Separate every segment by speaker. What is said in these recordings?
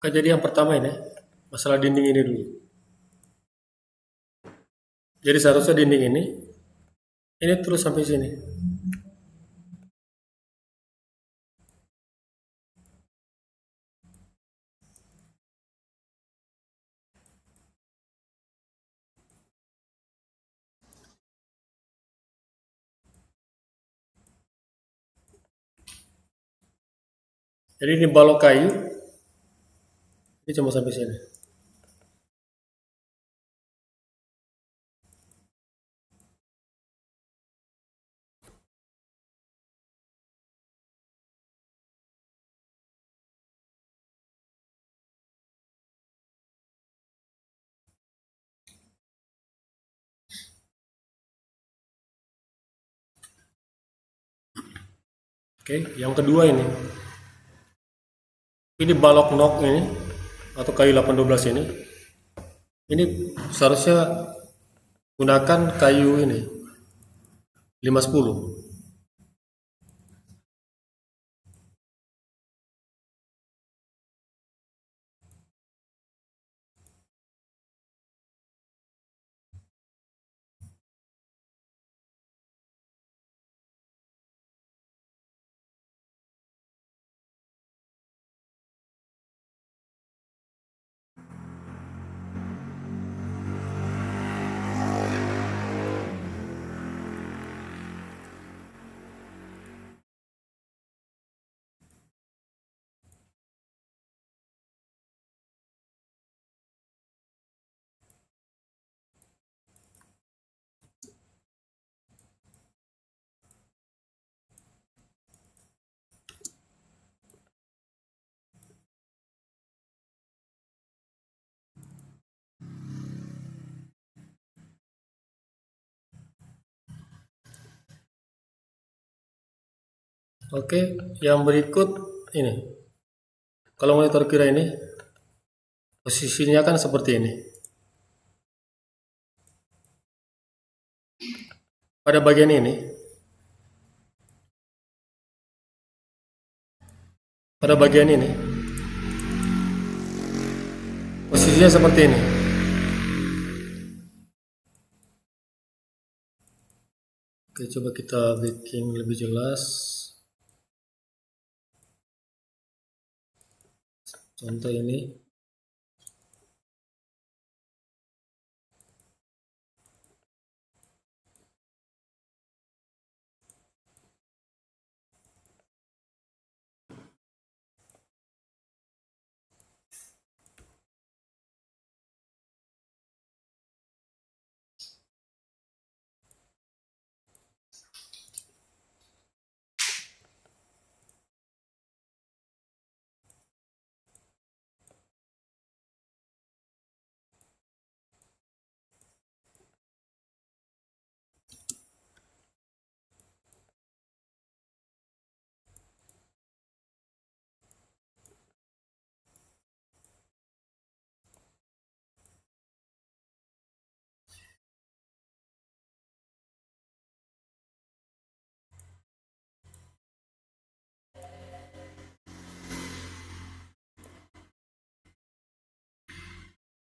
Speaker 1: Jadi yang pertama ini, masalah dinding ini dulu. Jadi seharusnya dinding ini terus sampai sini. Jadi ini balok kayu, ini cuma sampai sini. Oke, yang kedua ini balok nok ini atau kayu 812 ini seharusnya gunakan kayu ini 510. Oke, yang berikut ini. Kalau monitor kira ini posisinya kan seperti ini. Pada bagian ini posisinya seperti ini. Oke, coba kita bikin lebih jelas. Contoh ini.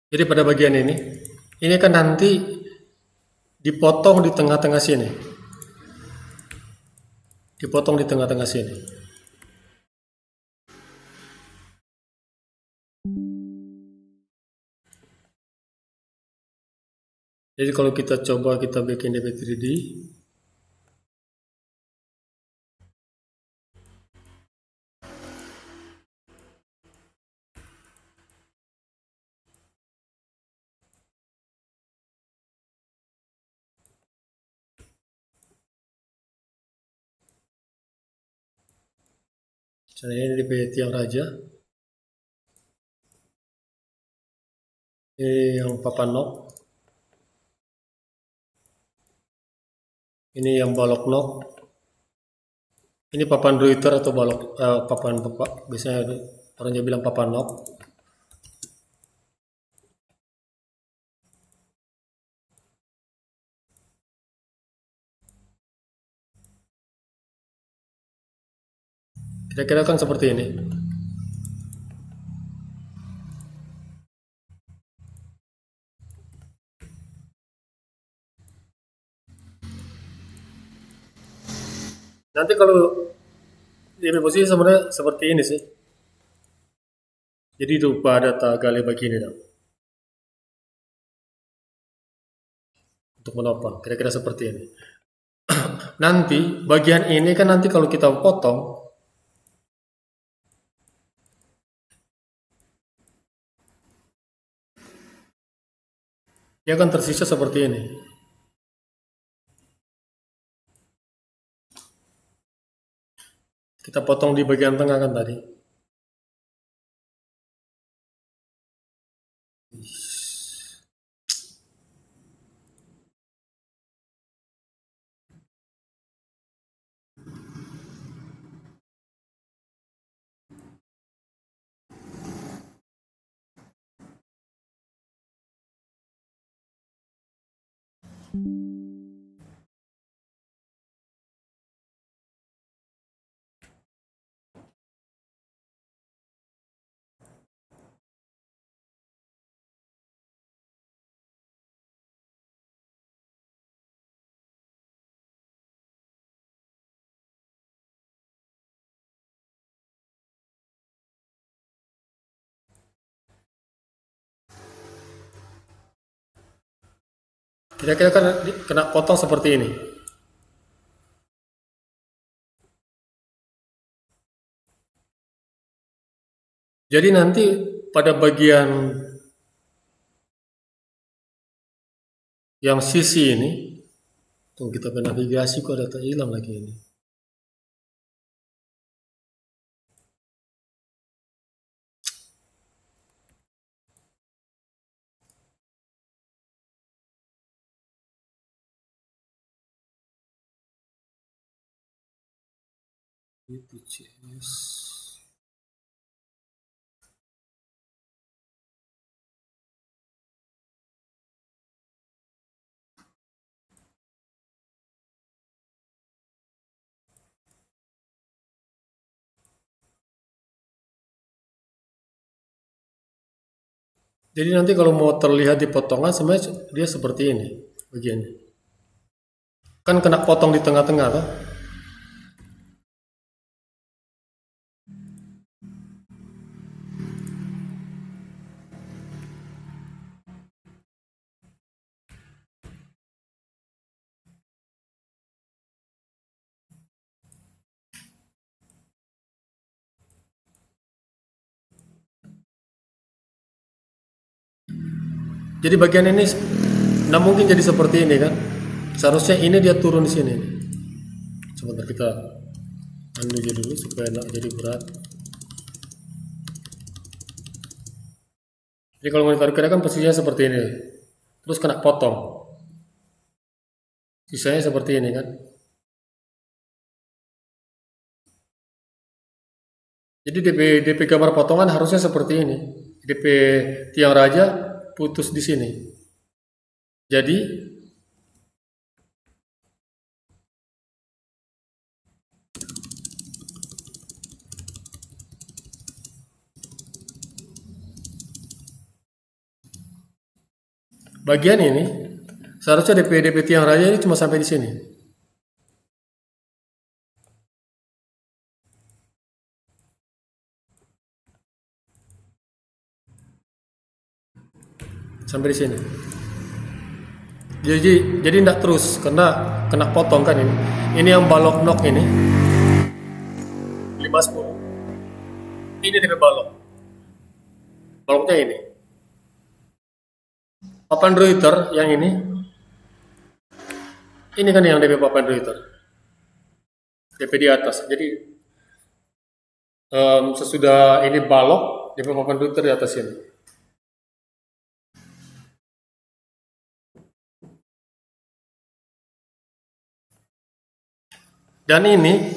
Speaker 1: Jadi pada bagian ini kan nanti dipotong di tengah-tengah sini. Dipotong di tengah-tengah sini. Jadi kalau kita coba kita bikin DB 3D, misalnya ini DB tiang raja, ini yang papan nok, ini yang balok nok, ini papan router atau balok papan biasanya orangnya bilang papan nok. Kira-kira kan seperti ini. Nanti kalau di posisi sebenarnya seperti ini sih. Jadi lupa data gali begini dong. Untuk menopang, kira-kira seperti ini. Nanti bagian ini kan nanti kalau kita potong, dia akan tersisa seperti ini. Kita potong di bagian tengah kan tadi. Kira-kira kan kena potong seperti ini. Jadi nanti pada bagian yang sisi ini, tuh kita bernavigasi kok data hilang lagi ini. BPJS. Jadi nanti kalau mau terlihat di potongan sebenarnya dia seperti ini bagiannya. Kan kena potong di tengah-tengah kan? Jadi bagian ini nggak mungkin jadi seperti ini kan? Seharusnya ini dia turun di sini. Sebentar kita anu aja dulu supaya nggak jadi berat. Jadi kalau monitor kira kan posisinya seperti ini, terus kena potong, sisanya seperti ini kan? Jadi DP gambar potongan harusnya seperti ini. DP tiang raja putus di sini. Jadi bagian ini seharusnya DP tiang raja ini cuma sampai di sini. Sampai di sini. Jadi tidak terus karena kena potong kan ini. Ini yang balok nok ini 510. Ini DP balok. Baloknya ini. Papan router yang ini. Ini kan yang DP papan router. DP di atas. Jadi sesudah ini balok, DP papan router di atas ini. Dan ini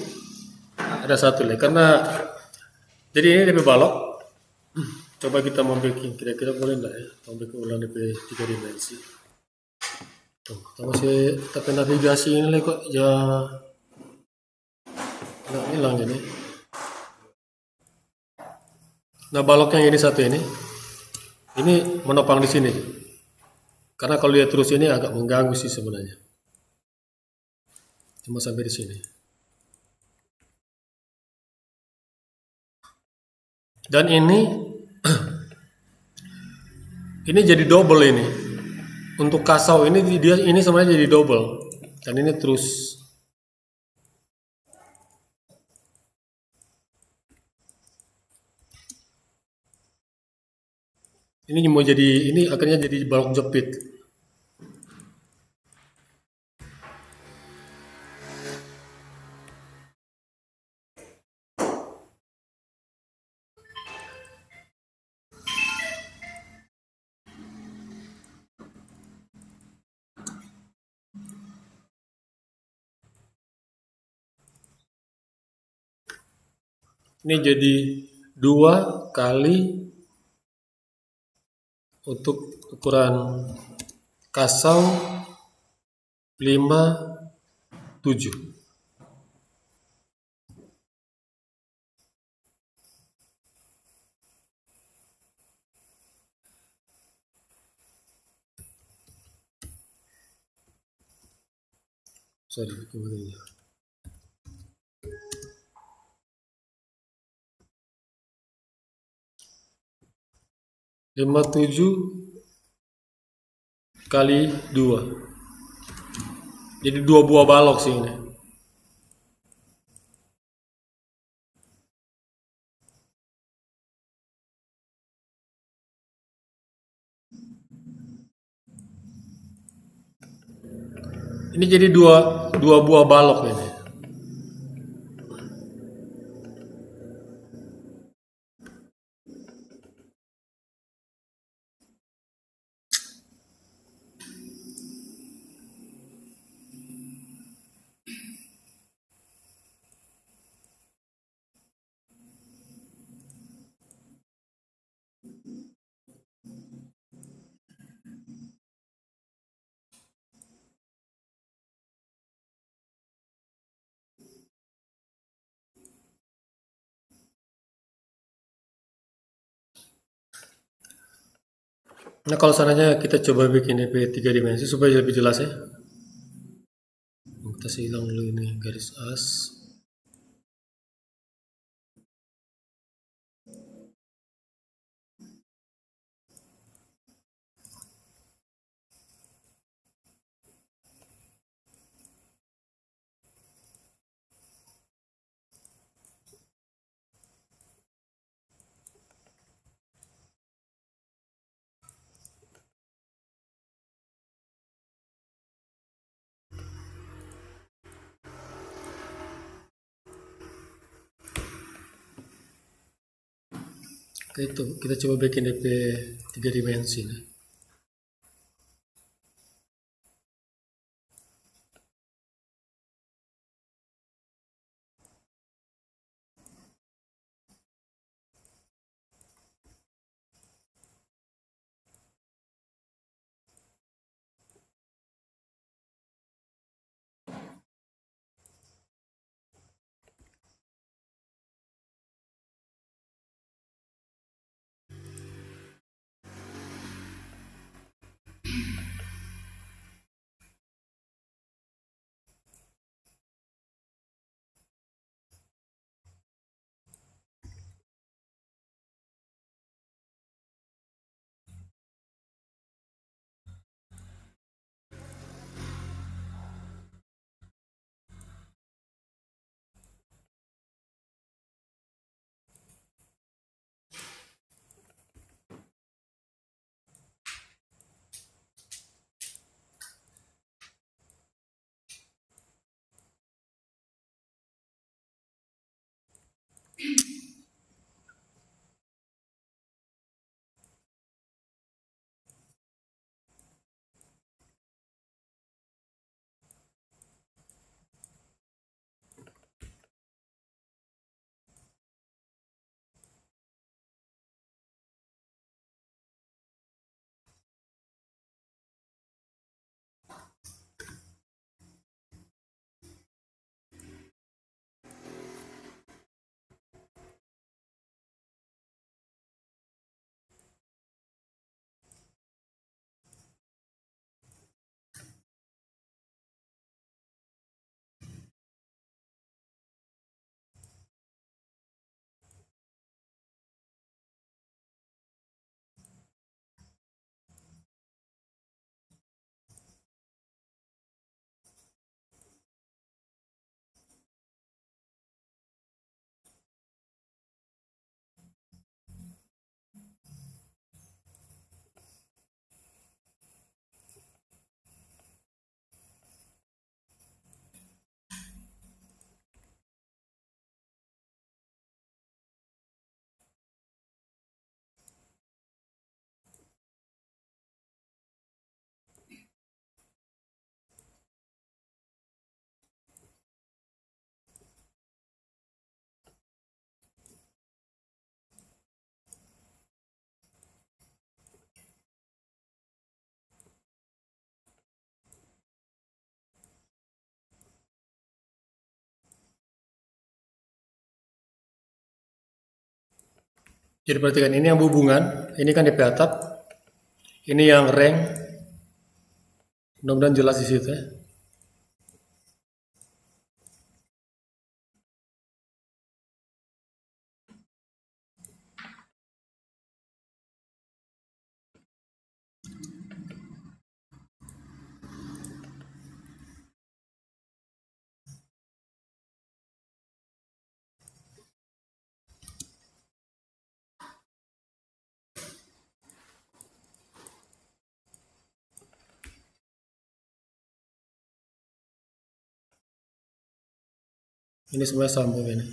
Speaker 1: ada satu lagi karena jadi ini DP balok. Coba kita mau bikin kira-kira boleh enggak ya? Mau bikin ulang DP 3 dimensi. Tuh, kita masih tapi navigasi ini lagi kok ya nggak hilang ini. Nah balok yang ini satu ini menopang di sini. Karena kalau dia terus ini agak mengganggu sih sebenarnya. Cuma sampai di sini. Dan ini jadi double ini. Untuk kasau ini sebenarnya jadi double. Dan ini terus. Ini akhirnya jadi balok jepit. Ini jadi 2 kali untuk ukuran kasau 57. Sorry, kemudian 57 kali 2. Jadi 2 buah balok sih ini. Ini jadi dua buah balok ini. Nah, kalau seandainya kita coba bikin DP 3 dimensi supaya lebih jelas ya. Kita hilang dulu ini garis as. Oke, itu kita coba bikin DP 3 dimensi nih. Jadi perhatikan ini yang hubungan, ini kan DP atap, ini yang rank, mudah-mudahan jelas di situ ya. Ini semuanya sambung ini.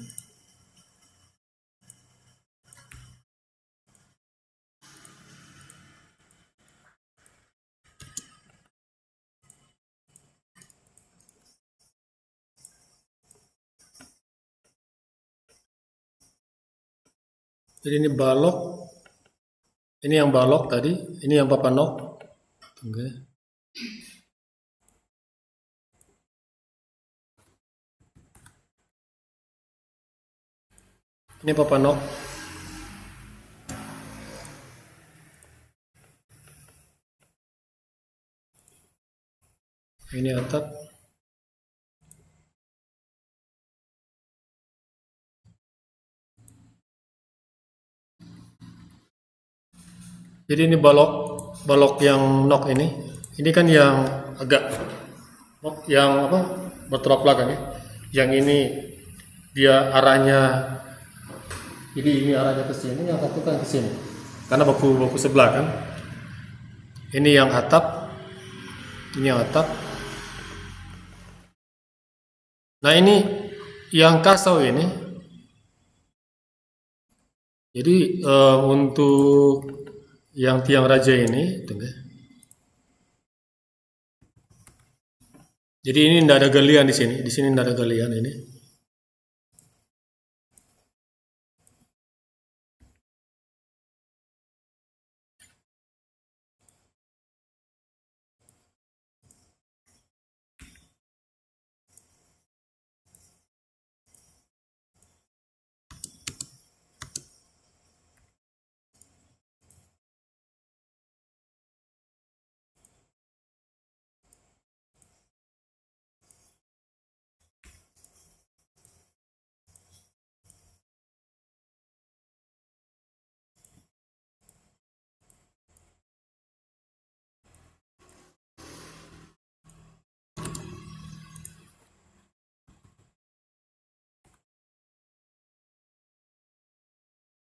Speaker 1: Jadi ini balok, ini yang balok tadi, ini yang papanok. Oke. Ini papanok. Ini atap. Jadi ini balok yang nok ini. Ini kan yang agak yang apa? Bertolak belakang ya. Yang ini dia arahnya, jadi ini arahnya ke sini, yang satu kan ke sini. Karena baku sebelah kan. Ini yang atap, ini yang atap. Nah ini yang kasau ini. Jadi untuk yang tiang raja ini, tunggu. Jadi ini tidak ada galian di sini. Di sini tidak ada galian ini.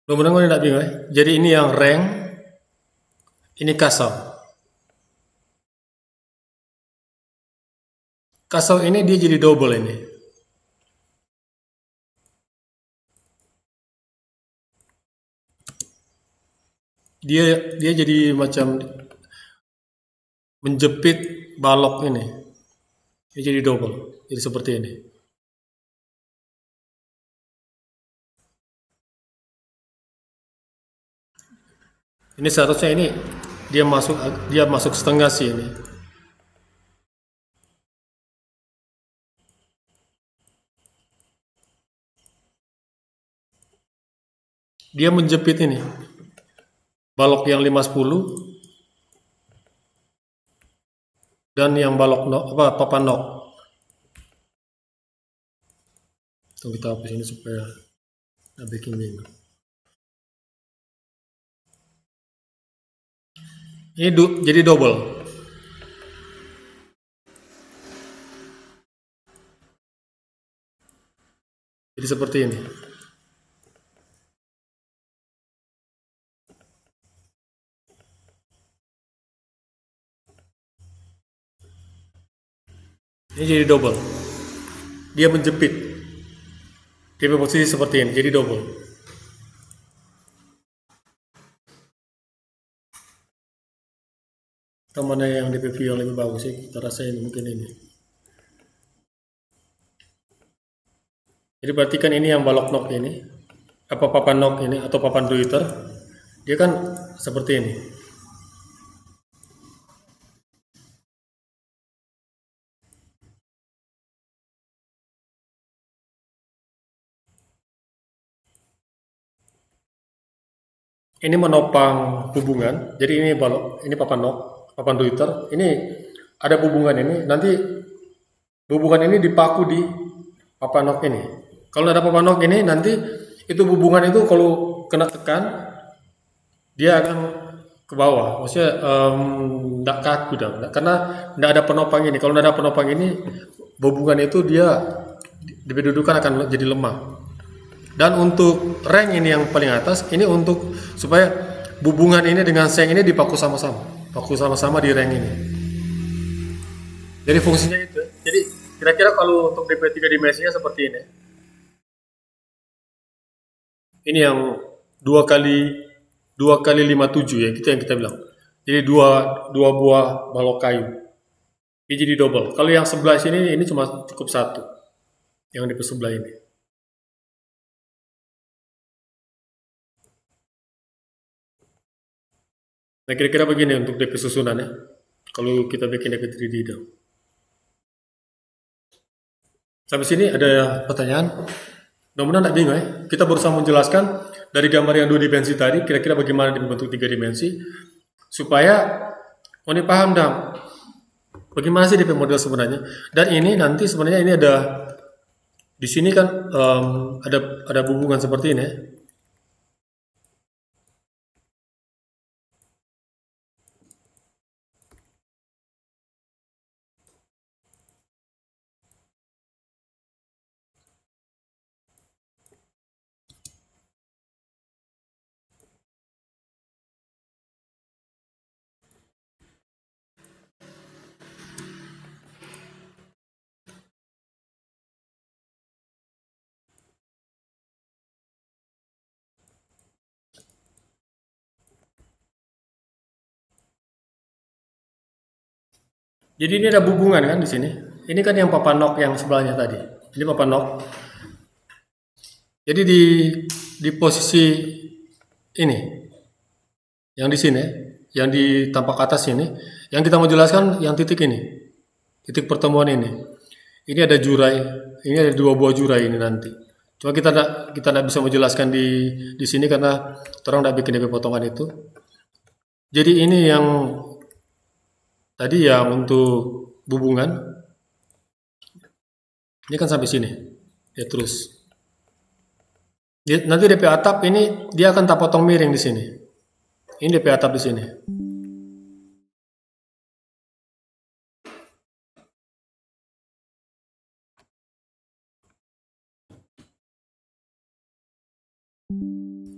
Speaker 1: Mudah-mudahan kalian tidak bingung ya. Jadi ini yang rank, ini kasau. Kasau ini dia jadi double ini. Dia jadi macam menjepit balok ini. Dia jadi double. Jadi seperti ini. Ini seharusnya ini dia masuk setengah sih ini. Dia menjepit ini. Balok yang 510 dan yang balok nok apa papan nok. Tunggu kita hapus ini supaya nggak bikin bingung. Ini jadi double. Jadi seperti ini. Ini jadi double. Dia menjepit. Dia posisi seperti ini, jadi double. Kita mana yang DPV yang lebih bagus sih? Kita rasa ini mungkin ini. Jadi perhatikan ini yang balok nok ini, apa papan nok ini atau papan Twitter, dia kan seperti ini. ini menopang hubungan. Jadi ini balok, ini papan Twitter. Ini ada hubungan ini. Nanti hubungan ini dipaku di papan nok ini. Kalau ada papan nok ini, nanti itu hubungan itu kalau kena tekan, dia akan ke bawah. Maksudnya tidak kaku dong. Karena tidak ada penopang ini. Kalau tidak ada penopang ini, hubungan itu dia didudukan akan jadi lemah. Dan untuk rank ini yang paling atas, ini untuk supaya hubungan ini dengan seng ini dipaku sama-sama. Paku sama-sama di rank ini. Jadi fungsinya itu. Jadi kira-kira kalau untuk DP 3 dimensinya seperti ini. Ini yang 2 kali 57 ya, itu yang kita bilang. Jadi dua buah balok kayu. Ini jadi double. Kalau yang sebelah sini ini cuma cukup satu. Yang di sebelah ini. Nah kira-kira begini untuk DP susunannya. Kalau kita bikin DP 3D dong. Sampai sini ada pertanyaan? Mudah-mudahan tidak bingung ya. Kita berusaha menjelaskan dari gambar yang 2 dimensi tadi, kira-kira bagaimana dibentuk 3 dimensi, supaya ini paham dong. Bagaimana sih DP model sebenarnya? Dan ini nanti sebenarnya ini ada di sini kan ada hubungan seperti ini. Jadi ini ada hubungan kan di sini. Ini kan yang papan nok yang sebelahnya tadi. Ini papan nok. Jadi di posisi ini, yang di sini, yang di tampak atas ini, yang kita mau jelaskan yang titik ini, titik pertemuan ini. Ini ada jurai, ini ada 2 buah jurai ini nanti. Cuma kita tidak bisa menjelaskan di sini karena orang tidak bikin DP potongan itu. Jadi ini yang tadi yang untuk hubungan, ini kan sampai sini, ya terus. Nanti DP atap ini dia akan tak potong miring di sini. Ini DP atap di sini.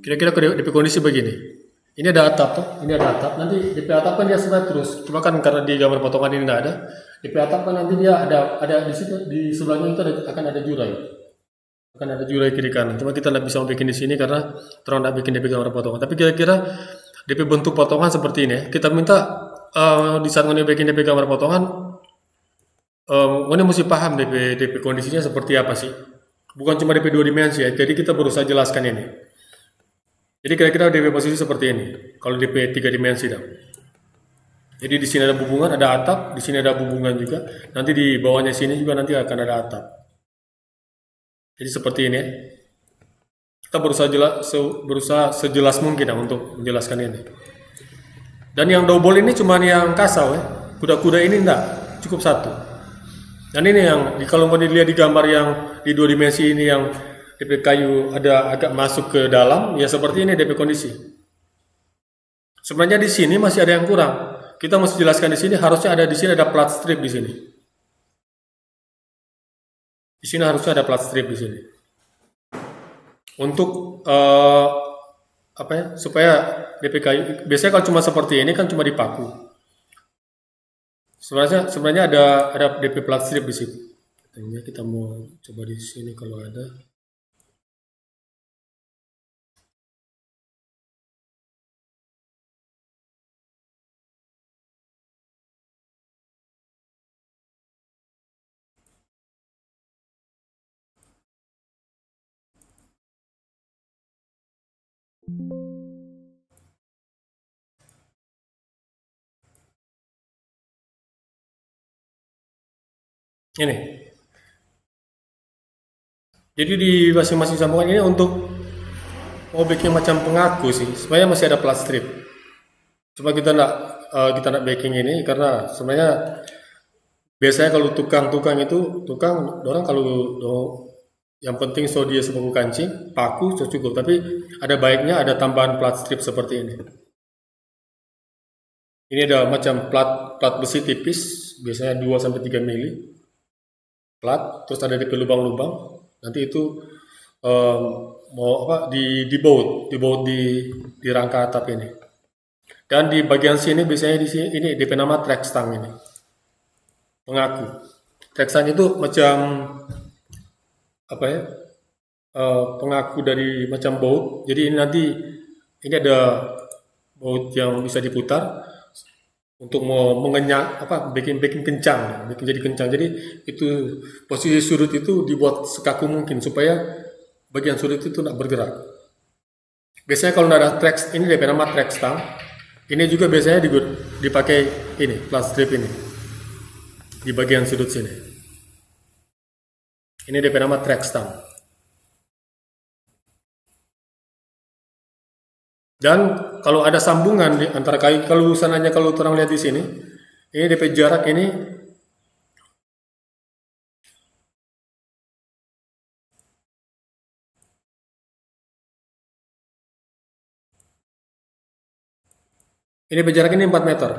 Speaker 1: Kira-kira DP kondisi begini. Ini ada atap tuh, ini ada atap. Nanti DP atap kan dia sebelah terus. Cuma kan karena di gambar potongan ini tidak ada. DP atap kan nanti dia ada di situ, di sebelahnya itu akan ada jurai. Akan ada jurai kiri kanan. Cuma kita tidak bisa bikin di sini karena terang tidak bikin DP gambar potongan. Tapi kira-kira DP bentuk potongan seperti ini. Kita minta di saat ini bikin DP gambar potongan, ini mesti paham DP kondisinya seperti apa sih. Bukan cuma DP 2 dimensi ya. Jadi kita berusaha jelaskan ini. Jadi kira-kira DP posisi seperti ini. Kalau DP 3 dimensi dah. Jadi di sini ada hubungan, ada atap, di sini ada hubungan juga. Nanti di bawahnya sini juga nanti akan ada atap. Jadi seperti ini. Kita berusaha sejelas mungkin untuk menjelaskan ini. Dan yang double ini cuma yang kasau ya. Kuda-kuda ini enggak, cukup satu. Dan ini yang kalau mau dilihat di gambar yang di 2 dimensi ini yang DP kayu ada agak masuk ke dalam, ya seperti ini DP kondisi. Sebenarnya di sini masih ada yang kurang. Kita mesti jelaskan di sini harusnya ada di sini ada plat strip di sini. Di sini harusnya ada plat strip di sini. Untuk apa ya? Supaya DP kayu biasanya kalau cuma seperti ini kan cuma dipaku. Sebenarnya ada DP plat strip di situ. Kita mau coba di sini kalau ada. Ini. Jadi di masing-masing sambungan ini untuk mau bikin macam pengaku sih. Sebenarnya masih ada plat strip. Cuma kita nak baking ini karena sebenarnya biasanya kalau tukang-tukang itu orang kalau yang penting so dia sebagai kancing, paku so cukup. Tapi ada baiknya ada tambahan plat strip seperti ini. Ini ada macam plat plat besi tipis, biasanya 2 sampai 3 mili plat, terus ada di lubang-lubang. Nanti itu em, mau apa dibaut di rangka atap ini. Dan di bagian sini biasanya di sini ini DP nama track stang ini. Pengaku. Track stang itu macam apa ya? Pengaku dari macam baut. Jadi ini nanti ini ada baut yang bisa diputar untuk mau mengenyang apa bikin kencang, bikin jadi kencang. Jadi itu posisi sudut itu dibuat sekaku mungkin supaya bagian sudut itu tidak bergerak. Biasanya kalau ada track ini DP nama track stang. Ini juga biasanya dipakai ini plat strip ini di bagian sudut sini. Ini DP nama track stang. Dan kalau ada sambungan di antara kayu, kalau sananya kalau orang lihat di sini, ini DP jarak ini DP jarak ini 4 meter.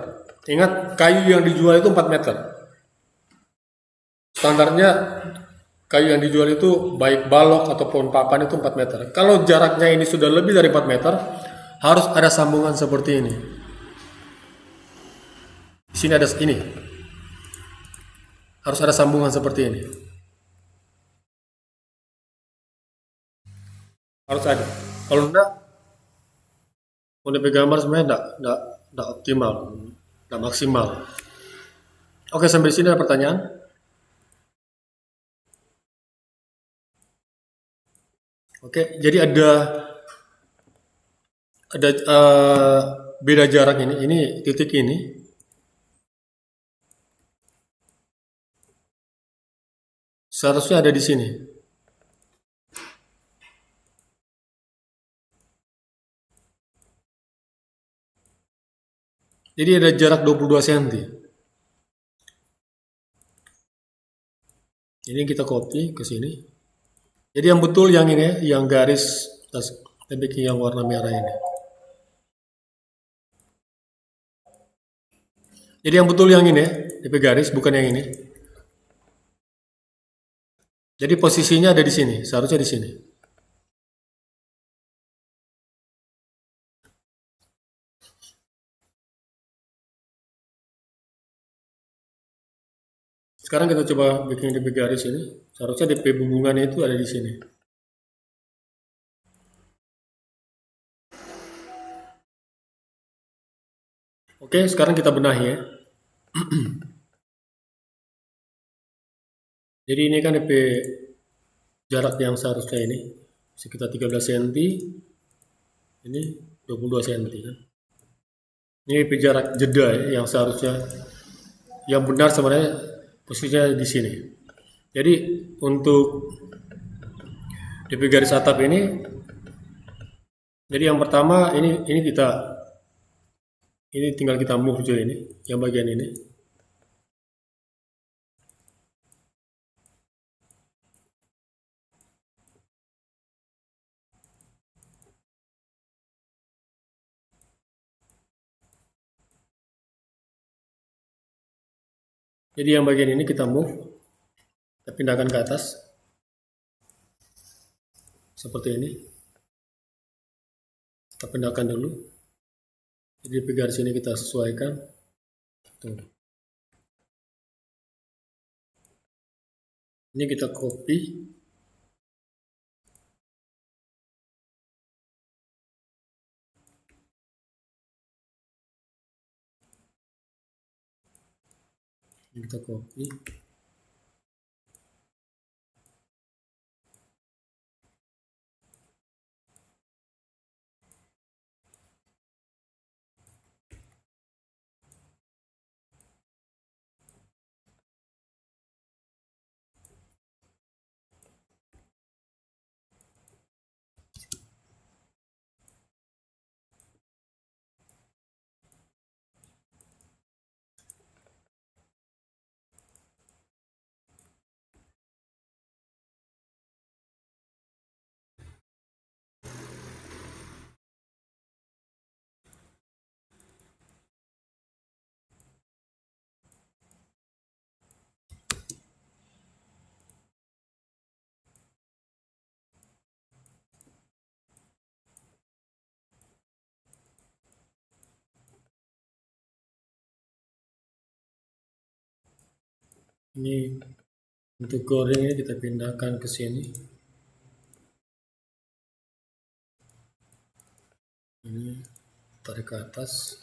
Speaker 1: Ingat kayu yang dijual itu 4 meter. Standarnya kayu yang dijual itu baik balok ataupun papan itu 4 meter. Kalau jaraknya ini sudah lebih dari 4 meter, harus ada sambungan seperti ini. Di sini ada ini. Harus ada sambungan seperti ini. Harus ada. Kalau enggak, gambar sebenarnya enggak optimal, enggak maksimal. Oke, sampai sini ada pertanyaan? Oke, jadi ada beda jarak ini. Ini titik ini. Seharusnya ada di sini. Jadi ada jarak 22 cm. Ini kita copy ke sini. Jadi yang betul yang ini, yang garis bikin yang warna merah ini. Jadi yang betul yang ini, DP garis bukan yang ini. Jadi posisinya ada di sini, seharusnya di sini. Sekarang kita coba bikin DP garis ini. Seharusnya DP hubungannya itu ada di sini. Oke, sekarang kita benahi ya. Jadi ini kan DP jarak yang seharusnya ini sekitar 13 cm. Ini 22 cm kan. Ini DP jarak jeda ya, yang seharusnya yang benar sebenarnya posisinya di sini. Jadi untuk DP garis atap ini, jadi yang pertama ini tinggal kita move aja ini, yang bagian ini. Jadi yang bagian ini kita move, kita pindahkan ke atas seperti ini. Kita pindahkan dulu. Jadi DP garis ini kita sesuaikan. Tuh. Ini kita copy. Ini kita copy. Ini untuk goreng ini kita pindahkan ke sini. Ini tarik ke atas.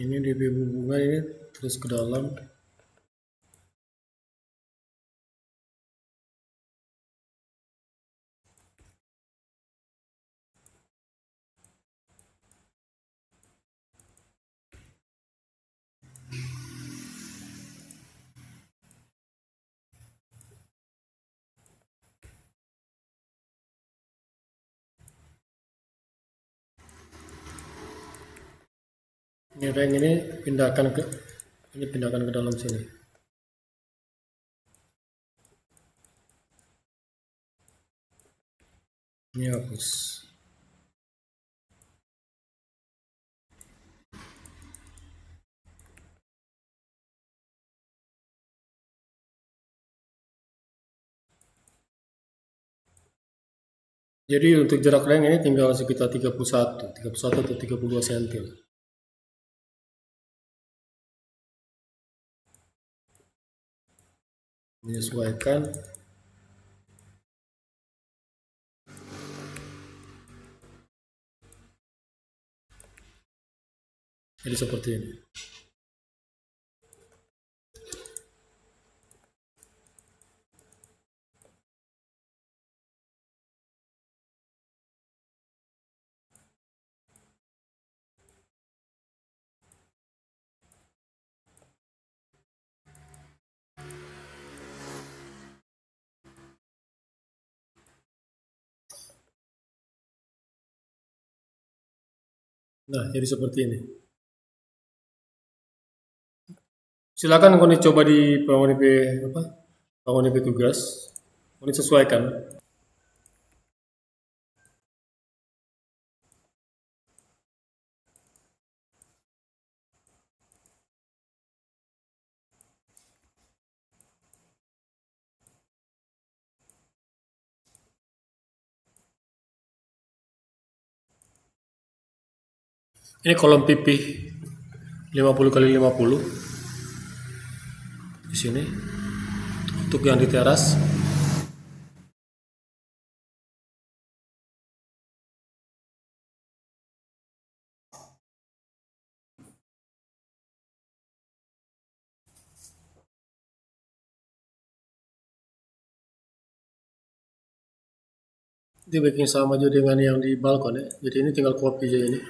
Speaker 1: Ini di hubungan ini terus ke dalam. Ini ring ini pindahkan ke dalam sini. Ini hapus. Jadi untuk jarak ring ini tinggal sekitar 31 atau 32 cm. Menyesuaikan. Jadi seperti ini. Nah, jadi seperti ini. Silakan kau coba di bangun tugas. Kau sesuaikan. Ini kolom pipih 50 kali 50 di sini untuk yang di teras. Dia bikin sama juga dengan yang di balkon ya. Jadi ini tinggal copy aja ini.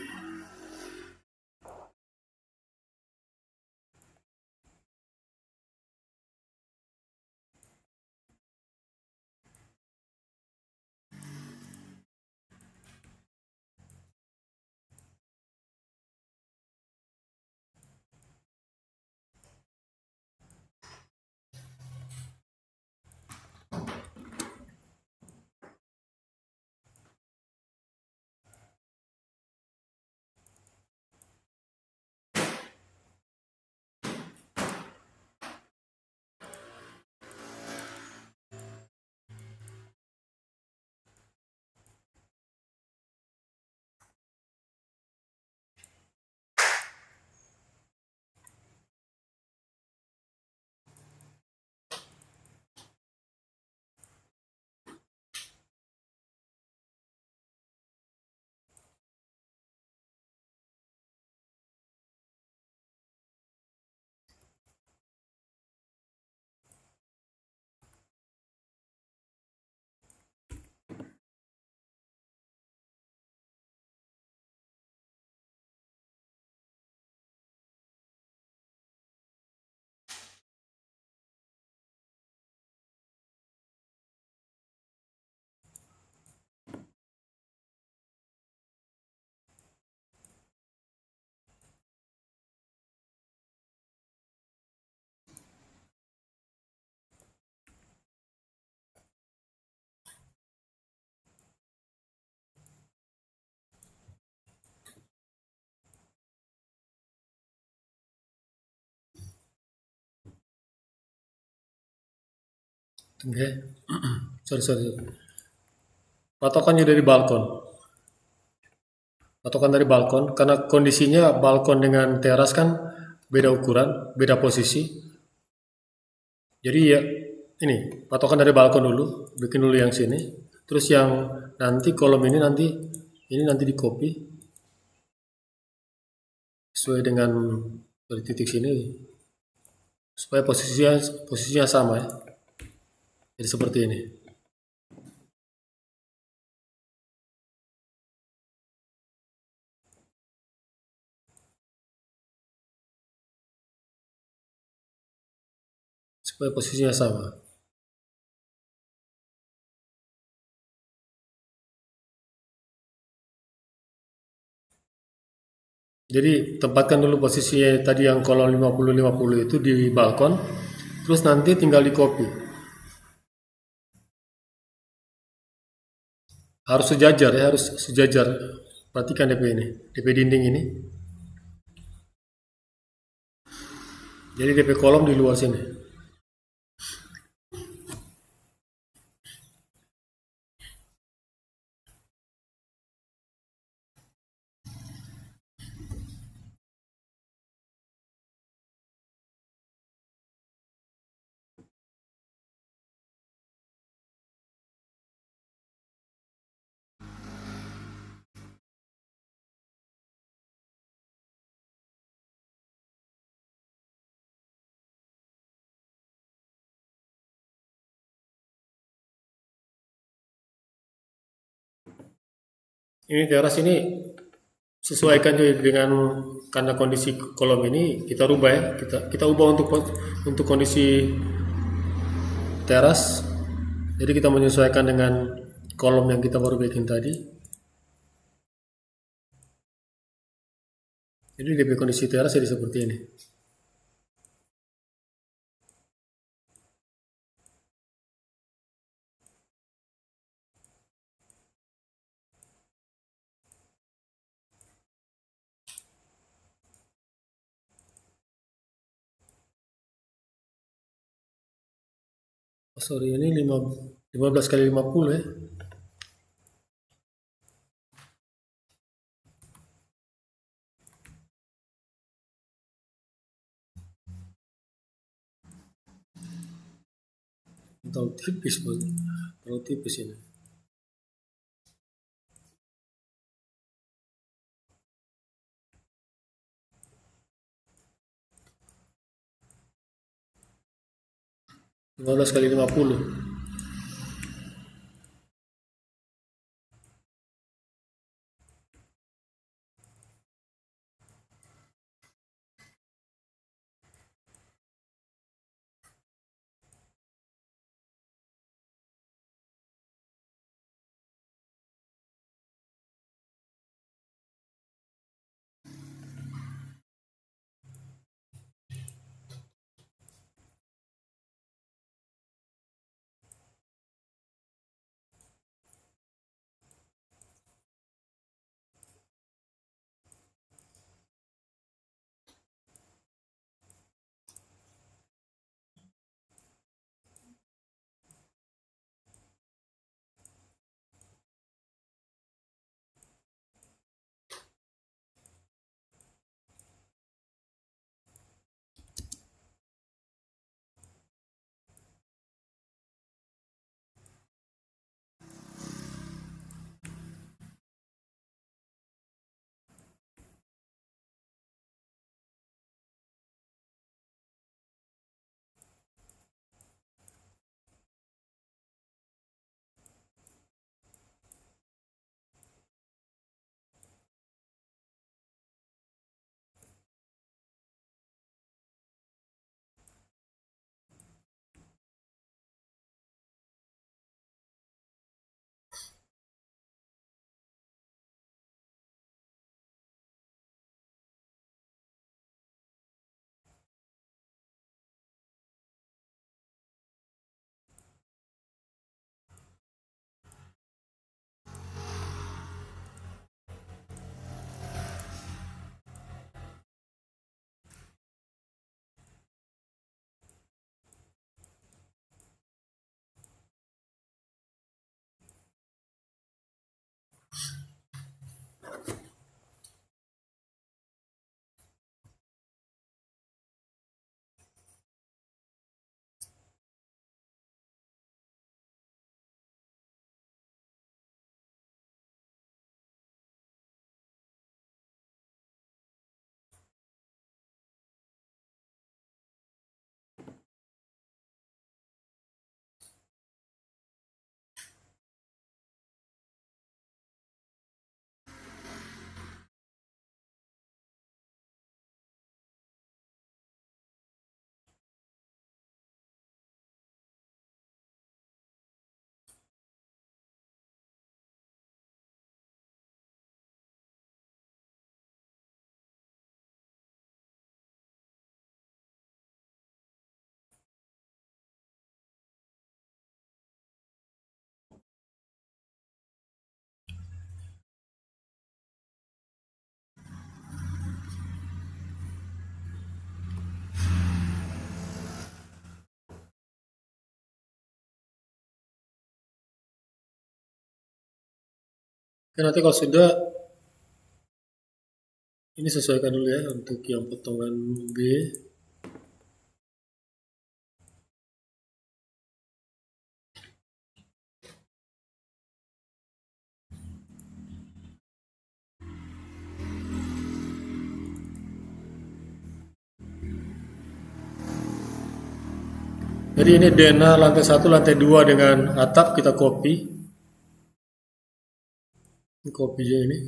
Speaker 1: Oke. Sorry. Patokannya dari balkon. Patokan dari balkon, karena kondisinya balkon dengan teras kan beda ukuran, beda posisi. Jadi ya ini patokan dari balkon dulu, bikin dulu yang sini. Terus yang nanti kolom ini nanti di copy sesuai dengan dari titik sini supaya posisinya sama ya. Jadi seperti ini. Supaya posisinya sama. Jadi tempatkan dulu posisinya tadi yang kolom 50-50 itu di balkon, terus nanti tinggal di copy. Harus sejajar ya, harus sejajar. Perhatikan DP ini, DP dinding ini. Jadi DP kolom di luar sini. Ini teras ini sesuaikan juga dengan karena kondisi kolom ini kita rubah ya. Kita ubah untuk kondisi teras. Jadi kita menyesuaikan dengan kolom yang kita baru bikin tadi. Jadi DP kondisi teras jadi seperti ini. Oh, sorry ini 15 kali 50 ya. Terlalu tipis pun. Terlalu tipis ini. Lima belas kali 50. Oke, nanti kalau sudah, ini sesuaikan dulu ya untuk yang potongan B. Jadi ini denah lantai 1, lantai 2 dengan atap kita copy. Ini copy aja ini.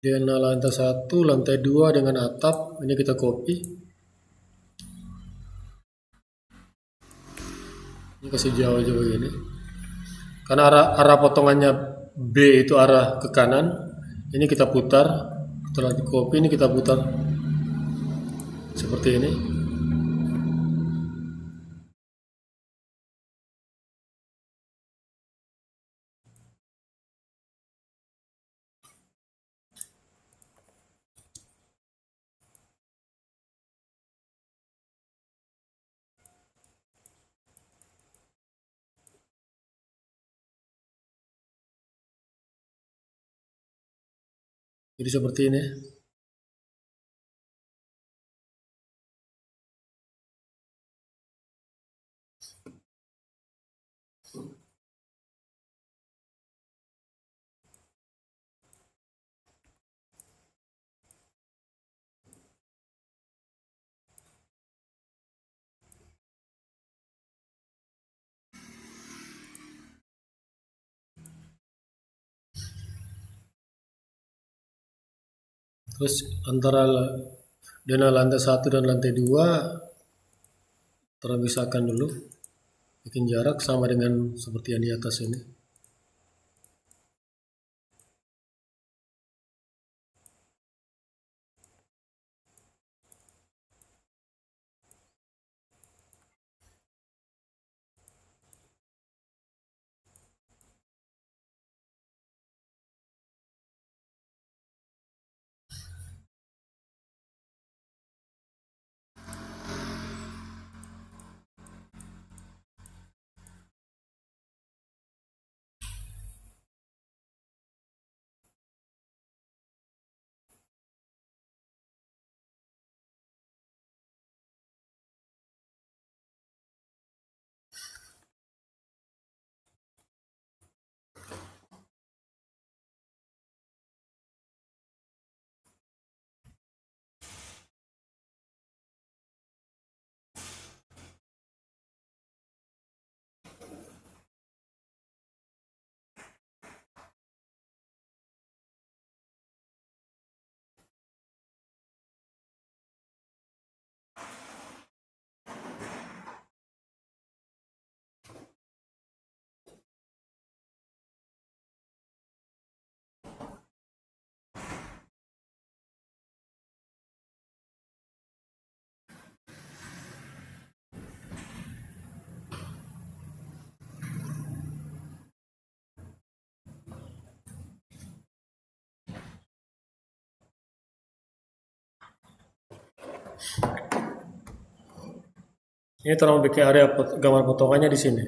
Speaker 1: Denah lantai 1, lantai 2 dengan atap, ini kita copy. Ini kasih jauh aja begini. Karena arah potongannya B itu arah ke kanan, ini kita putar. Setelah di copy ini kita putar seperti ini. Jadi seperti ini. Terus antara denah lantai 1 dan lantai 2 terpisahkan dulu. Bikin jarak sama dengan seperti yang di atas ini. Ini tolong bikin area gambar potongannya di sini.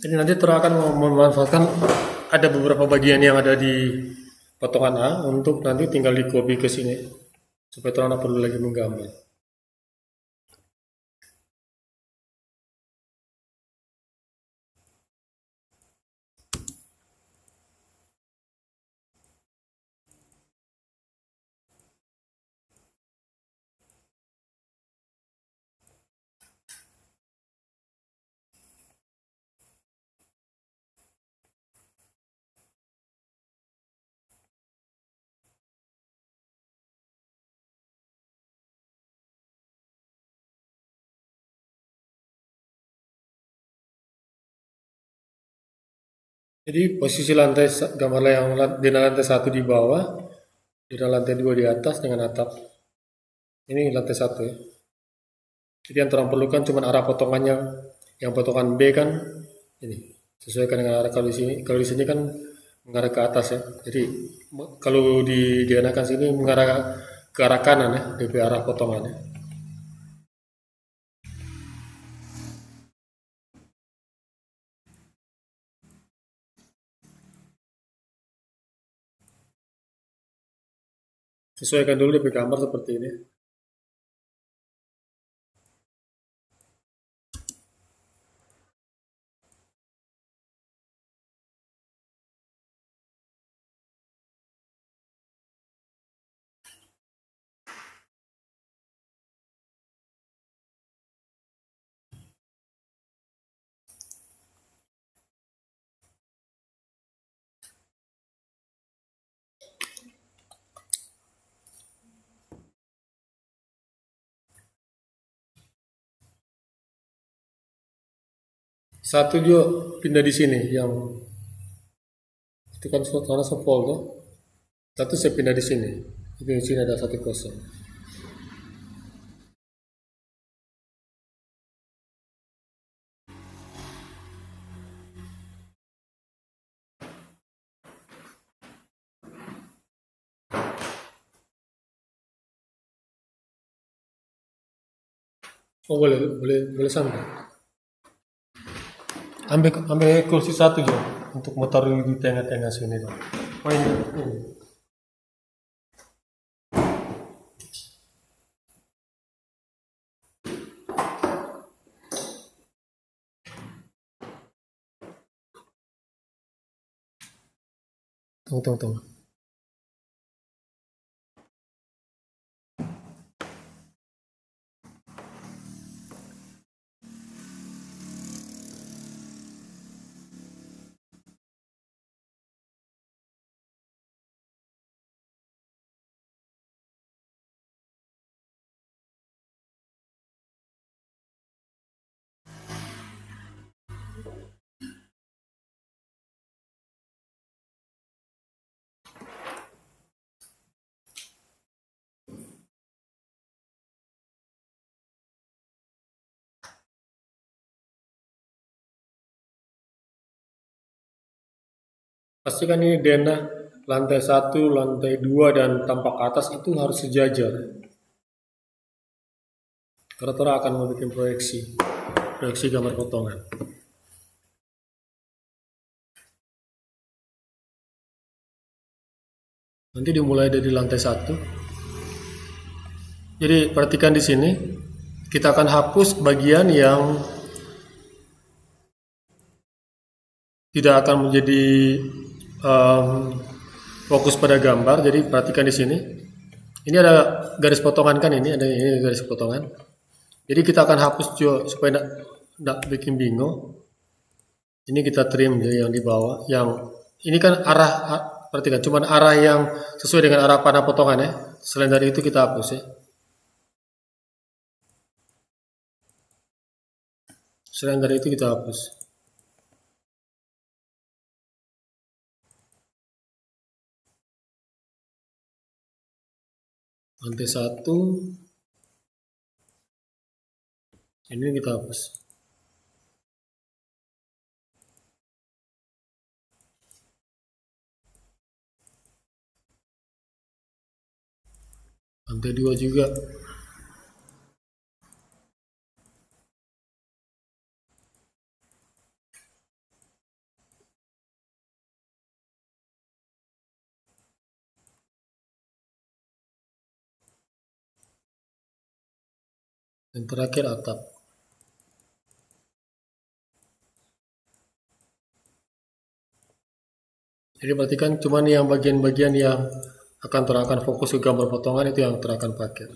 Speaker 1: Jadi nanti Tora akan memanfaatkan ada beberapa bagian yang ada di potongan A untuk nanti tinggal di copy ke sini supaya Tora nggak perlu lagi menggambar. Jadi posisi lantai gambar yang di lantai satu di bawah, di lantai dua di atas dengan atap. Ini lantai satu ya. Jadi yang Tora perlukan cuma arah potongannya. Yang potongan B kan ini sesuaikan dengan arah kalau di sini. Kalau di sini kan mengarah ke atas ya. Jadi kalau dienakan sini mengarah ke arah kanan ya, dari arah potongannya. Sesuaikan dulu DP gambar seperti ini. Satu juga pindah di sini, yang itu kan tanah sepol tuh. Satu saya pindah di sini. Di sini ada satu kosong. Oh boleh, boleh, boleh sampai. Ambil kursi satu juga untuk mau taruh di tengah-tengah sini tuh. Oh ini. Tunggu, tunggu, tunggu. Pastikan ini denah lantai satu, lantai dua, dan tampak atas itu harus sejajar. Karena Tora akan membuat proyeksi gambar potongan. Nanti dimulai dari lantai satu. Jadi perhatikan di sini, kita akan hapus bagian yang tidak akan menjadi fokus pada gambar. Jadi perhatikan di sini. Ini ada garis potongan kan ini garis potongan. Jadi kita akan hapus juga supaya tidak bikin bingung. Ini kita trim ya, yang di bawah. Yang ini kan perhatikan cuman arah yang sesuai dengan arah panah potongan ya. Selain dari itu kita hapus ya. Selain dari itu kita hapus. Lantai satu. Ini kita hapus. Lantai dua juga. Dan terakhir atap. Jadi perhatikan cuman yang bagian-bagian yang akan terangkan fokus ke gambar potongan itu yang terangkan pakai.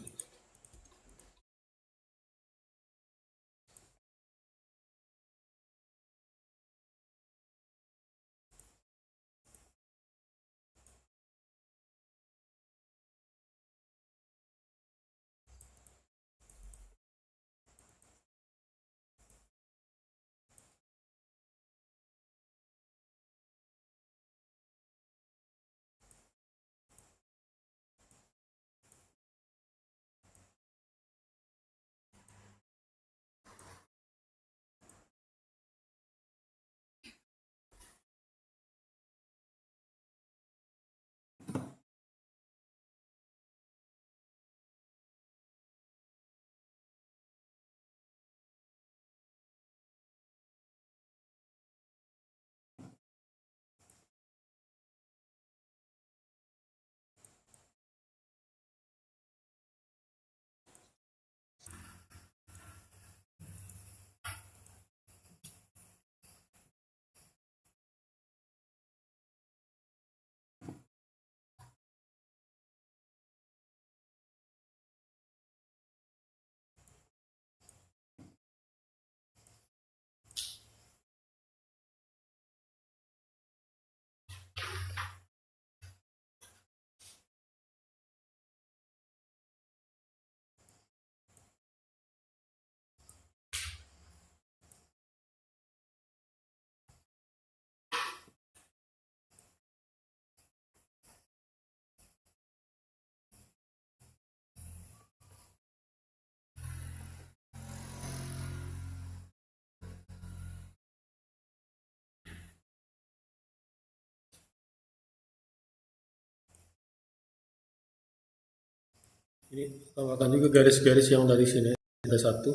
Speaker 1: Ini tambahkan juga garis-garis yang dari sini. Ada satu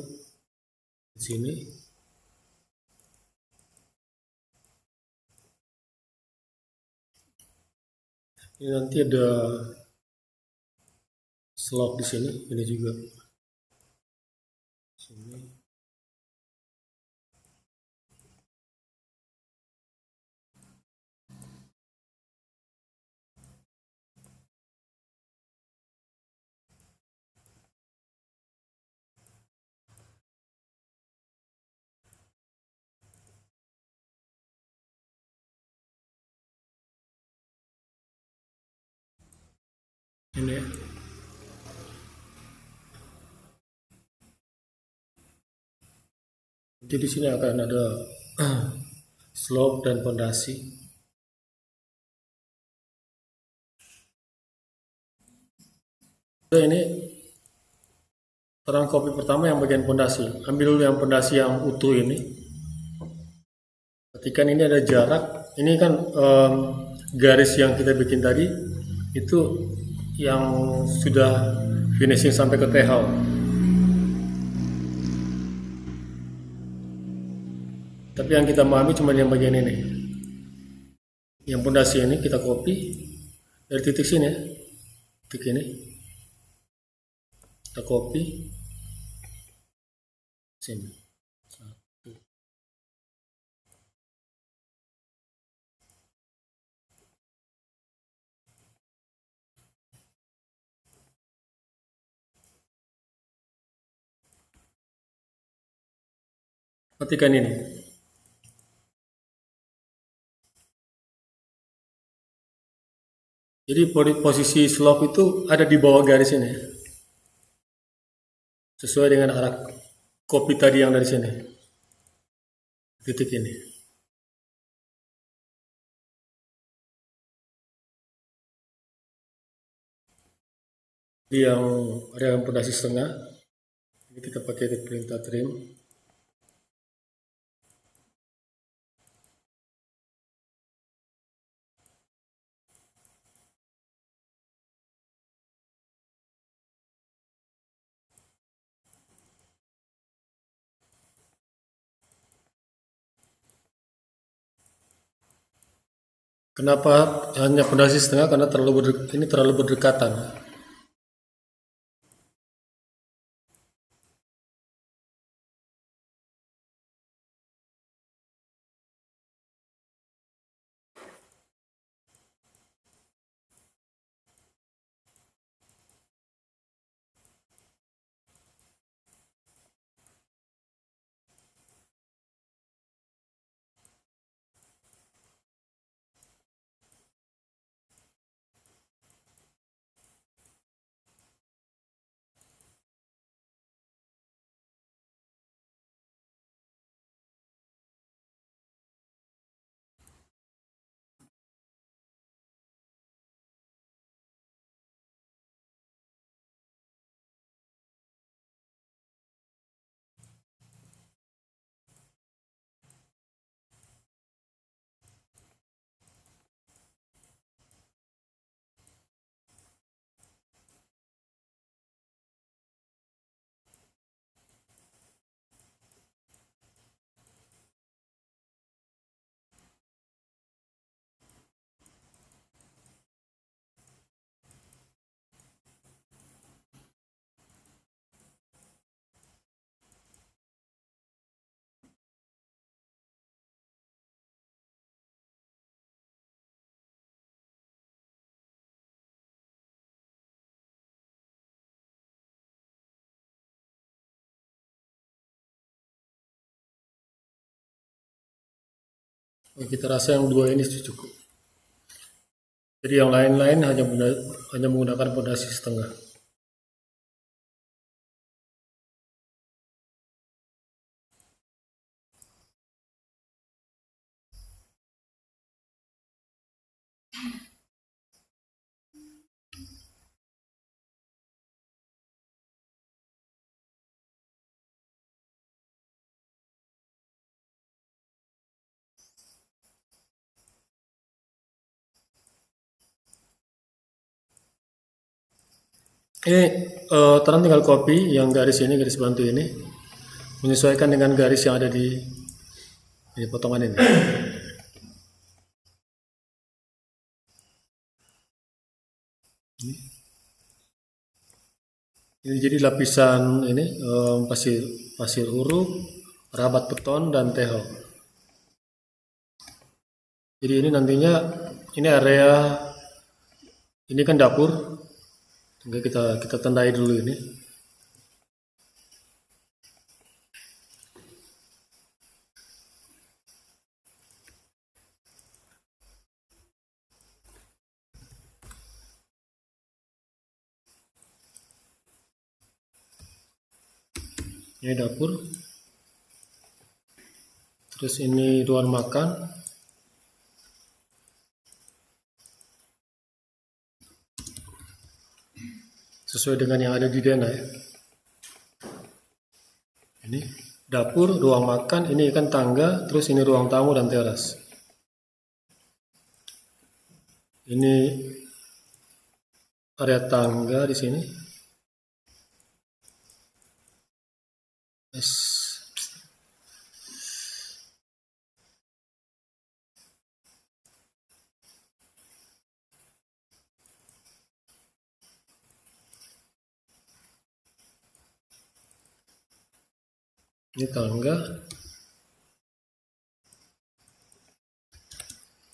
Speaker 1: di sini. Ini nanti ada slot di sini. Ini juga. Sini. Ini. Jadi di sini akan ada slope dan pondasi. Ini terang copy pertama yang bagian pondasi. Ambil dulu yang pondasi yang utuh ini. Ketika ini ada jarak, ini kan garis yang kita bikin tadi itu yang sudah finishing sampai ke tehal. Tapi yang kita pahami cuma yang bagian ini. Yang pondasi ini kita copy dari titik sini, titik ini kita copy sini. Perhatikan ini. Jadi posisi slope itu ada di bawah garis ini. Sesuai dengan arah copy tadi yang dari sini. Titik ini. Jadi yang ada yang pondasi setengah. Ini kita pakai perintah trim. Kenapa hanya pondasi setengah? Karena ini terlalu berdekatan. Kita rasa yang dua ini cukup. Jadi yang lain-lain hanya menggunakan pondasi setengah. Ini Terang tinggal copy yang garis ini, garis bantu ini, menyesuaikan dengan garis yang ada di potongan ini. Ini jadi lapisan ini pasir huruf, rabat beton dan tehol. Jadi ini nantinya ini area ini kan dapur. Oke, kita tandai dulu ini. Ini dapur. Terus ini ruang makan. Sesuai dengan yang ada di Dena ya. Ini dapur, ruang makan, ini kan tangga, terus ini ruang tamu dan teras. Ini area tangga di sini. Yes. Ini tangga.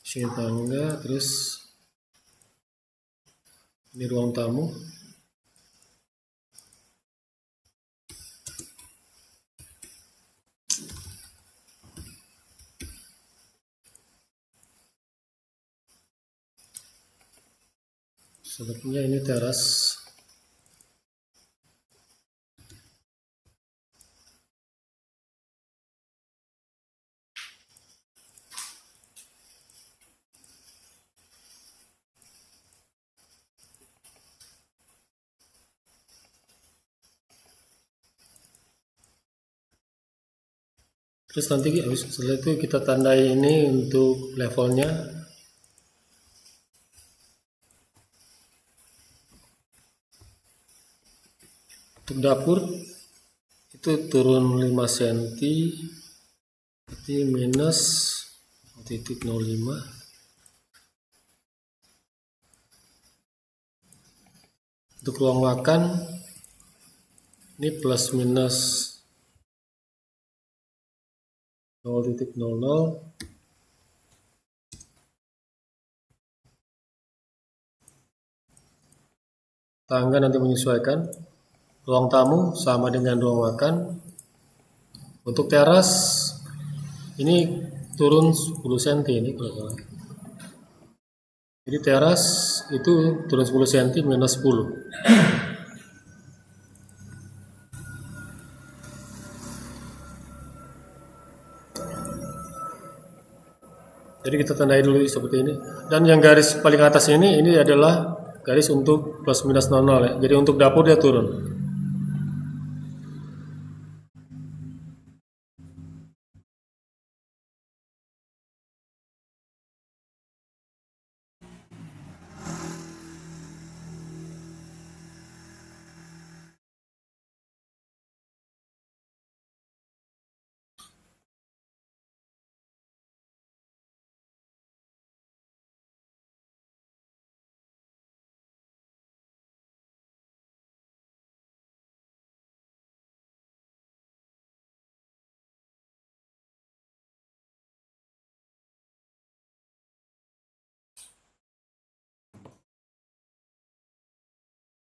Speaker 1: Sini tangga, terus ini ruang tamu. Sepertinya ini teras. Terus nanti setelah itu kita tandai ini untuk levelnya. Untuk dapur itu turun 5 cm, berarti minus 0,05. Untuk ruang makan ini plus minus 0,00. Tangga nanti menyesuaikan. Ruang tamu sama dengan ruang makan. Untuk teras ini turun 10 cm ini kalau salah. Jadi teras itu turun 10 cm minus 10. Jadi kita tandai dulu seperti ini. Dan yang garis paling atas ini adalah garis untuk plus minus 00 ya. Jadi untuk dapur dia turun.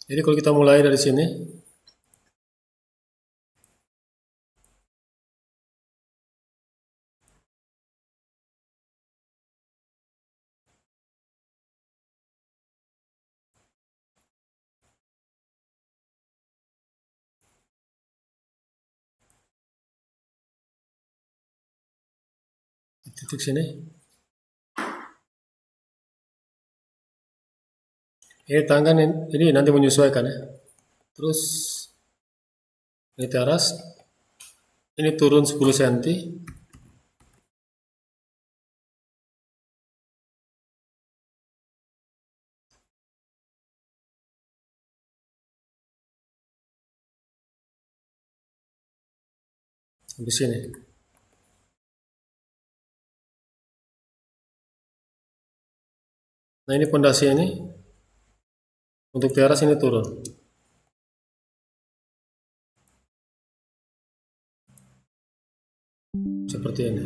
Speaker 1: Jadi kalau kita mulai dari sini, titik sini, ini tangga ini nanti menyesuaikan ya. Terus ini teras, ini turun 10 cm. Di sini. Nah ini pondasi ini untuk teras ini turun. Seperti ini.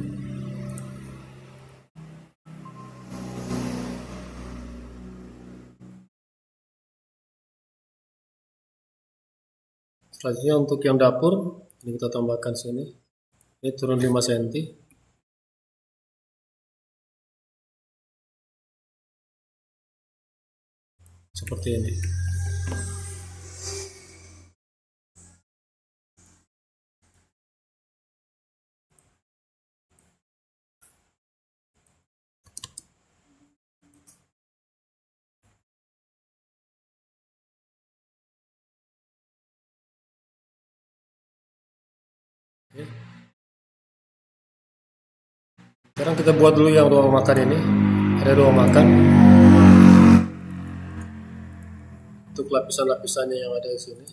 Speaker 1: Selanjutnya untuk yang dapur, ini kita tambahkan sini. Ini turun 5 cm. Seperti ini. Sekarang kita buat dulu yang ruang makan ini. Ada ruang makan. Untuk lapisan-lapisannya yang ada di sini.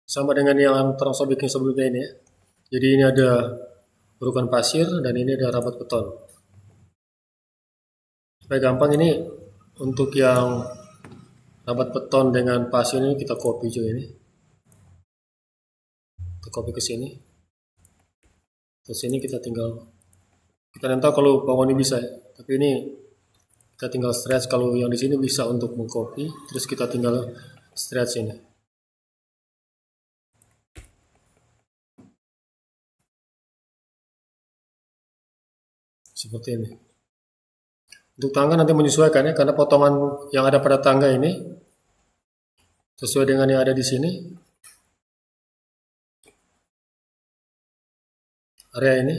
Speaker 1: Sama dengan yang terasa bikin sebelumnya ini ya. Jadi ini ada urukan pasir dan ini ada rabat beton. Supaya gampang ini untuk yang rabat beton dengan pasir ini kita copy juga ini. Kita copy ke sini. Terus ini kita nanti tahu kalau bangun ini bisa ya. Tapi ini kita tinggal stretch, kalau yang di sini bisa untuk mengcopy, terus kita tinggal stretch ini. Seperti ini. Untuk tangga nanti menyesuaikan ya, karena potongan yang ada pada tangga ini sesuai dengan yang ada di sini. Area ini.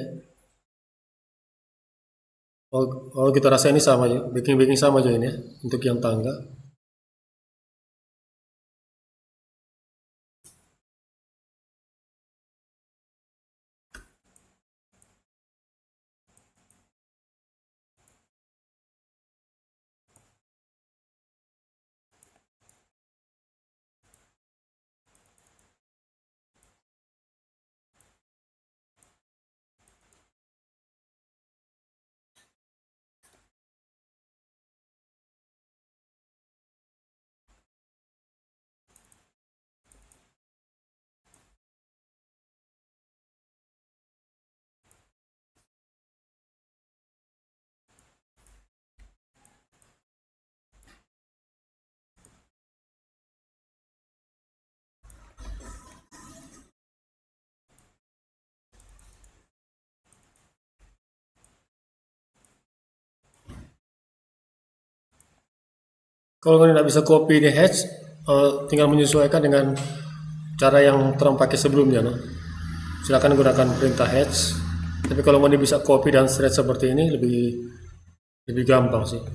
Speaker 1: Oh, kita rasa ini sama ya, baking sama aja ini ya, untuk yang tangga. Kalau kalian tidak bisa copy di hatch, tinggal menyesuaikan dengan cara yang Trump pakai sebelumnya. No? Silakan gunakan perintah hatch. Tapi kalau mau bisa copy dan stretch seperti ini lebih gampang sih.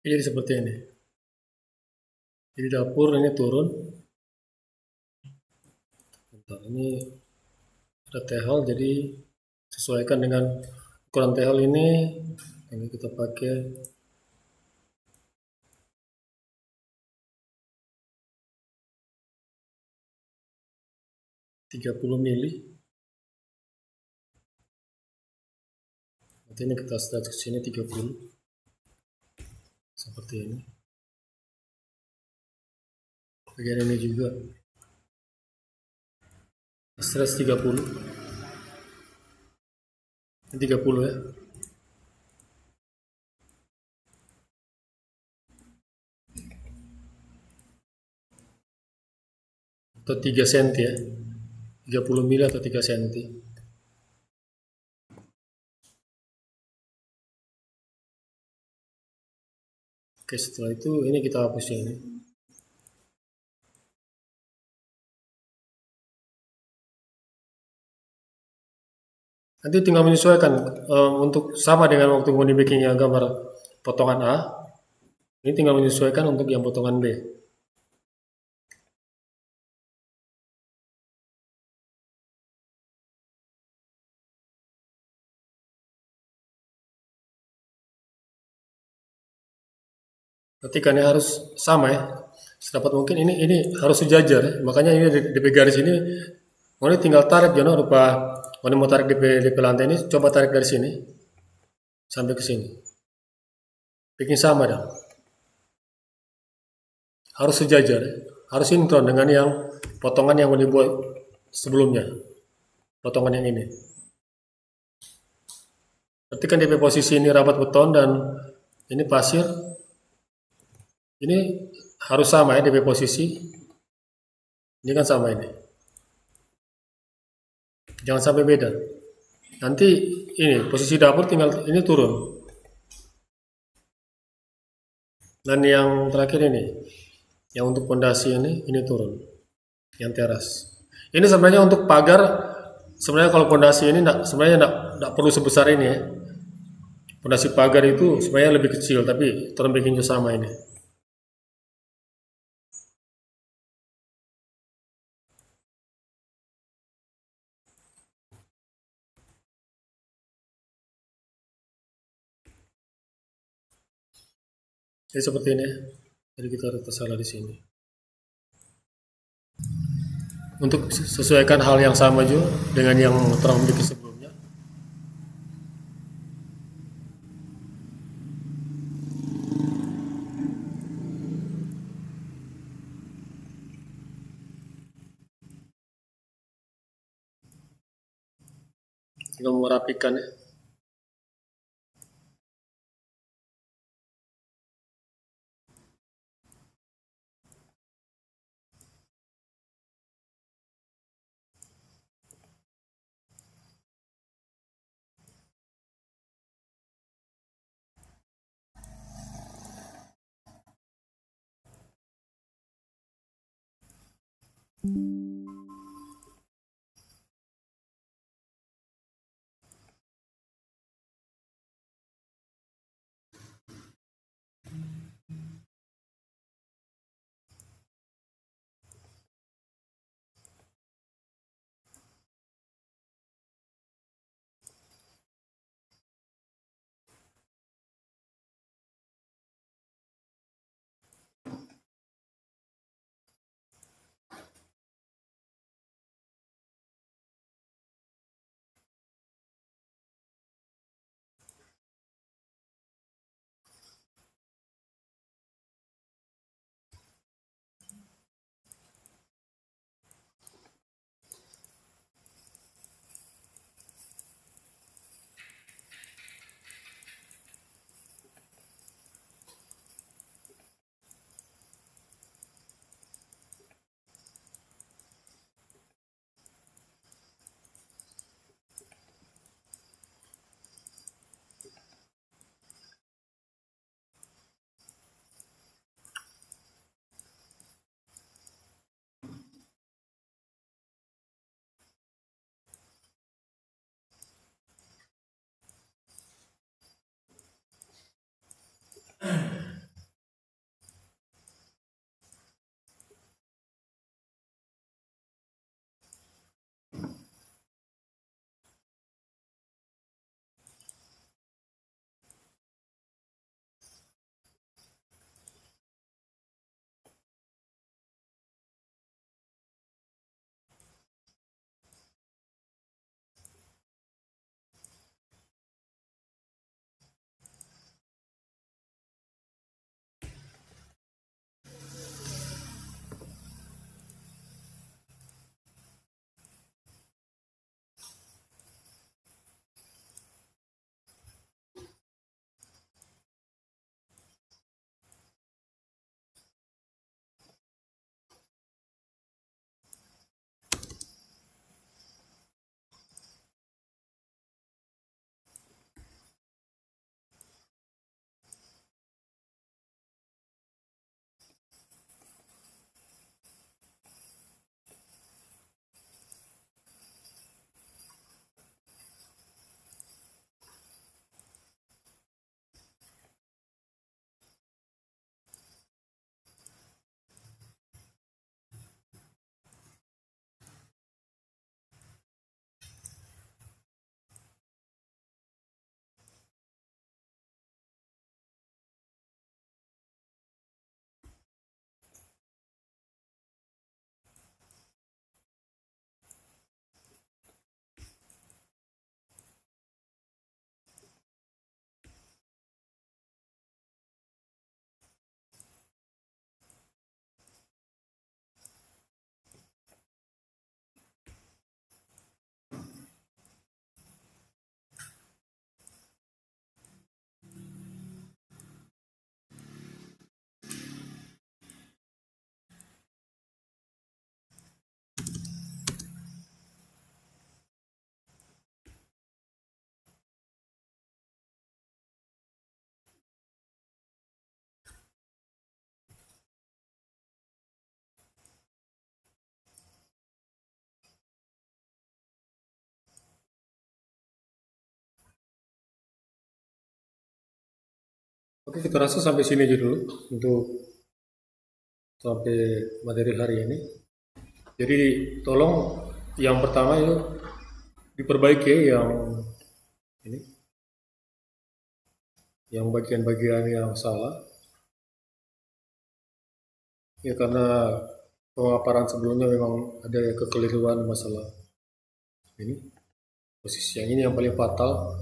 Speaker 1: Jadi seperti ini. Jadi dapur ini turun. Bentar, ini ada tehol, jadi sesuaikan dengan ukuran tehol ini. Ini kita pakai 30 mili. Nanti ini kita start ke sini 30. Seperti ini. Bagian ini juga. Stress 30. Ini 30 ya. Atau 3 cm ya. 30 mili atau 3 cm. Oke, setelah itu ini kita hapus ini. Nanti tinggal menyesuaikan untuk sama dengan waktu mau di baking yang gambar potongan A. Ini tinggal menyesuaikan untuk yang potongan B. Ketikannya harus sama ya. Sedapat mungkin ini harus sejajar ya. Makanya ini di garis ini ini tinggal tarik jono rupa ini mau tarik di lantai ini, coba tarik dari sini sampai ke sini. Bikin sama dong. Harus sejajar ya. Harus sinkron dengan yang potongan yang mau dibuat sebelumnya. Potongan yang ini. Berarti kan DP posisi ini rapat beton dan ini pasir. Ini harus sama ya DP posisi. Ini kan sama ini. Jangan sampai beda. Nanti ini posisi dapur tinggal ini turun. Dan yang terakhir ini, yang untuk pondasi ini turun. Yang teras. Ini sebenarnya untuk pagar. Sebenarnya kalau pondasi ini sebenarnya enggak perlu sebesar ini ya. Pondasi pagar itu sebenarnya lebih kecil, tapi turun bikin sama ini. Jadi seperti ini. Jadi kita harus tersalah di sini. Untuk sesuaikan hal yang sama juga dengan yang telah memiliki sebelumnya. Kita merapikan ya. Oke, kita rasa sampai sini aja dulu untuk sampai materi hari ini. Jadi tolong yang pertama itu diperbaiki ya, ini yang bagian-bagian yang salah. Ya karena pemaparan sebelumnya memang ada kekeliruan masalah ini. Posisi yang ini yang paling fatal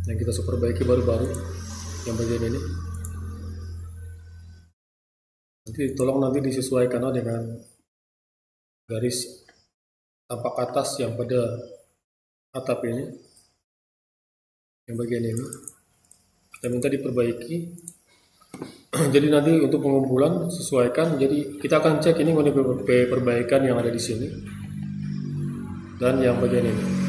Speaker 1: yang kita perbaiki baru-baru yang bagian ini. Nanti tolong nanti disesuaikan dengan garis tampak atas yang pada atap ini, yang bagian ini kita minta diperbaiki. Jadi nanti untuk pengumpulan sesuaikan, jadi kita akan cek ini mengenai perbaikan yang ada di sini dan yang bagian ini.